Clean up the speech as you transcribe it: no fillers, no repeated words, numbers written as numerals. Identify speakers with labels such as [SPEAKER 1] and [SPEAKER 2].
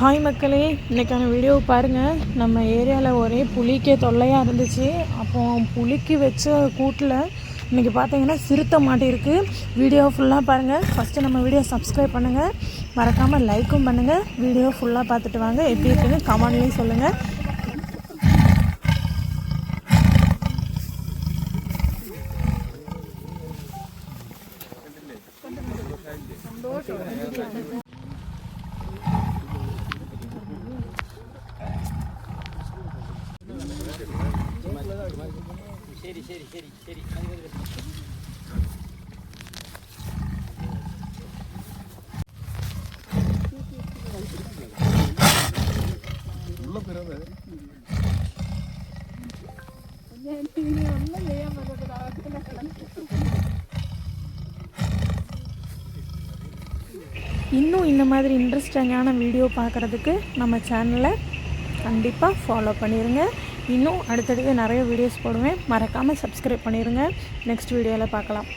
[SPEAKER 1] Hi மக்களே, இன்றைக்கான வீடியோவை பாருங்கள். நம்ம ஏரியாவில் ஒரே புலிக்கே தொல்லையாக இருந்துச்சு. அப்போது புலிக்கு வச்ச கூட்டில் இன்றைக்கி பார்த்தீங்கன்னா சிறுத்தை மாட்டியிருக்கு. வீடியோ ஃபுல்லாக பாருங்கள். ஃபஸ்ட்டு நம்ம வீடியோ சப்ஸ்கிரைப் பண்ணுங்கள், மறக்காமல் லைக்கும் பண்ணுங்கள். வீடியோ ஃபுல்லாக பார்த்துட்டு வாங்க. எப்படி இருக்குன்னு கமெண்ட்லேயும் சொல்லுங்கள்.
[SPEAKER 2] சரி சரி சரி சரி உள்ள பிறகு
[SPEAKER 1] இன்னும் இந்த மாதிரி இன்ட்ரெஸ்டிங்கான வீடியோ பார்க்குறதுக்கு நம்ம சேனலை கண்டிப்பாக ஃபாலோ பண்ணிடுங்க. இன்னும் அடுத்தடுத்து நிறைய வீடியோஸ் போடுவேன். மறக்காமல் சப்ஸ்கிரைப் பண்ணிடுங்க. நெக்ஸ்ட் வீடியோவில் பார்க்கலாம்.